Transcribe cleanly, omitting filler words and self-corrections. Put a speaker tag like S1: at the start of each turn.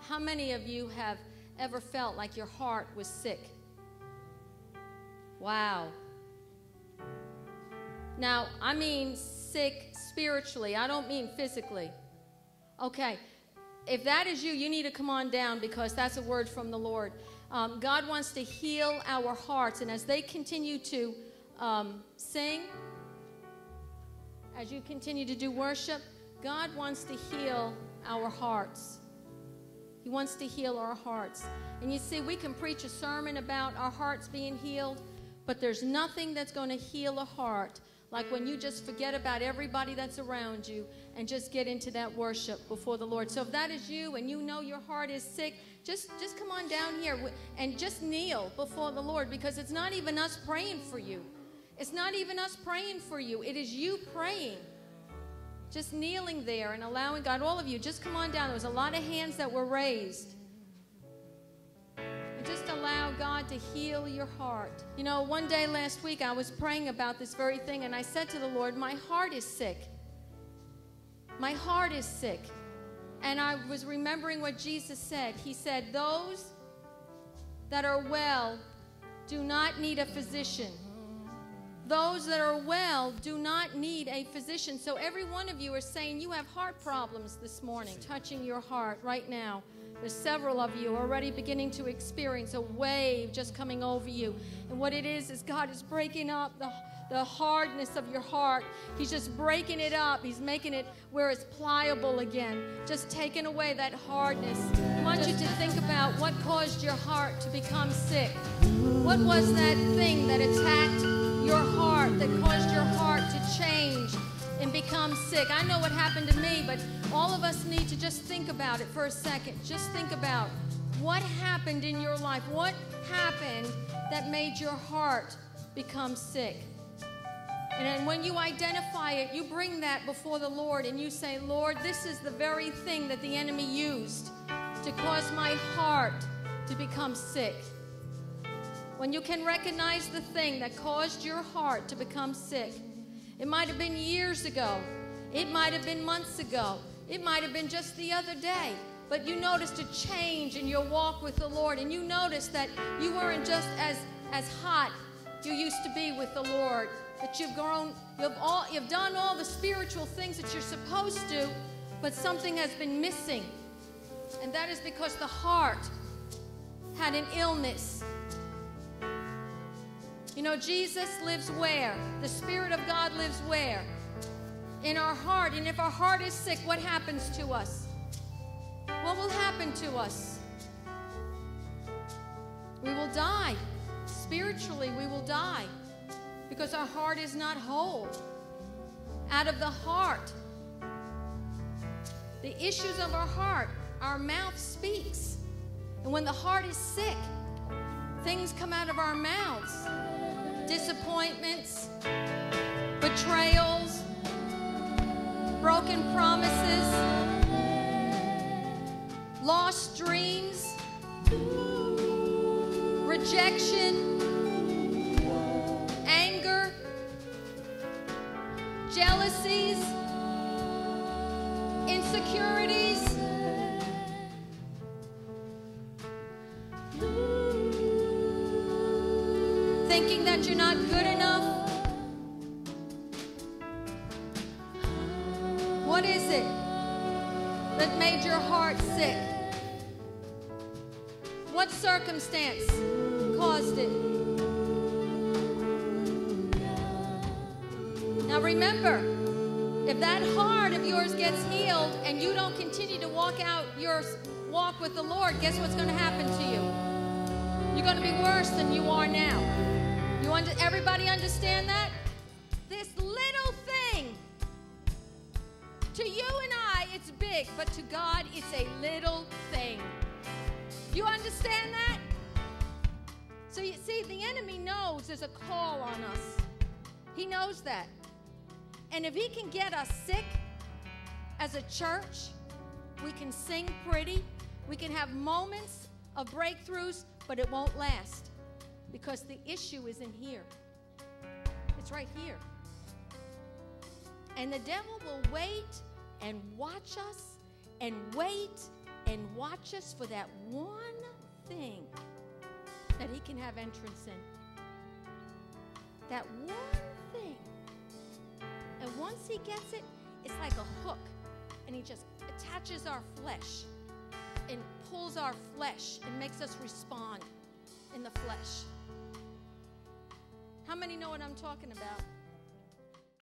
S1: How many of you have ever felt like your heart was sick? Wow. Now, I mean sick spiritually. I don't mean physically. Okay. If that is you, you need to come on down, because that's a word from the Lord. God wants to heal our hearts. And as they continue to sing, as you continue to do worship, God wants to heal our hearts. He wants to heal our hearts. And you see, we can preach a sermon about our hearts being healed, but there's nothing that's going to heal a heart like when you just forget about everybody that's around you and just get into that worship before the Lord. So if that is you and you know your heart is sick, just come on down here and just kneel before the Lord, because it's not even us praying for you. It's not even us praying for you. It is you praying. Just kneeling there and allowing God, all of you, just come on down. There was a lot of hands that were raised. And just allow God to heal your heart. You know, one day last week I was praying about this very thing, and I said to the Lord, my heart is sick. My heart is sick. And I was remembering what Jesus said. He said, those that are well do not need a physician. Those that are well do not need a physician. So every one of you are saying you have heart problems this morning, touching your heart right now. There's several of you already beginning to experience a wave just coming over you. And what it is God is breaking up the hardness of your heart. He's just breaking it up. He's making it where it's pliable again. Just taking away that hardness. I want you to think about what caused your heart to become sick. What was that thing that attacked your heart, that caused your heart to change and become sick? I know what happened to me, but all of us need to just think about it for a second. Just think about what happened in your life. What happened that made your heart become sick? And then when you identify it, you bring that before the Lord and you say, Lord, this is the very thing that the enemy used to cause my heart to become sick. When you can recognize the thing that caused your heart to become sick, it might have been years ago. It might have been months ago. It might have been just the other day. But you noticed a change in your walk with the Lord, and you noticed that you weren't just as hot you used to be with the Lord, that you've grown, you've done all the spiritual things that you're supposed to, but something has been missing. And that is because the heart had an illness. You know, Jesus lives where? The Spirit of God lives where? In our heart. And if our heart is sick, what happens to us? What will happen to us? We will die. Spiritually, we will die because our heart is not whole. Out of the heart, the issues of our heart, our mouth speaks. And when the heart is sick, things come out of our mouths. Disappointments, betrayals, broken promises, lost dreams, rejection, anger, jealousies, insecurities, thinking that you're not good enough. What is it that made your heart sick? What circumstance caused it? Now remember, if that heart of yours gets healed and you don't continue to walk out your walk with the Lord, guess what's going to happen to you? You're going to be worse than you are now. Everybody understand that? This little thing, to you and I, it's big, but to God, it's a little thing. You understand that? So you see, the enemy knows there's a call on us. He knows that. And if he can get us sick as a church, we can sing pretty, we can have moments of breakthroughs, but it won't last. Because the issue is in here. It's right here. And the devil will wait and watch us and wait and watch us for that one thing that he can have entrance in. That one thing. And once he gets it, it's like a hook. And he just attaches our flesh and pulls our flesh and makes us respond in the flesh. How many know what I'm talking about?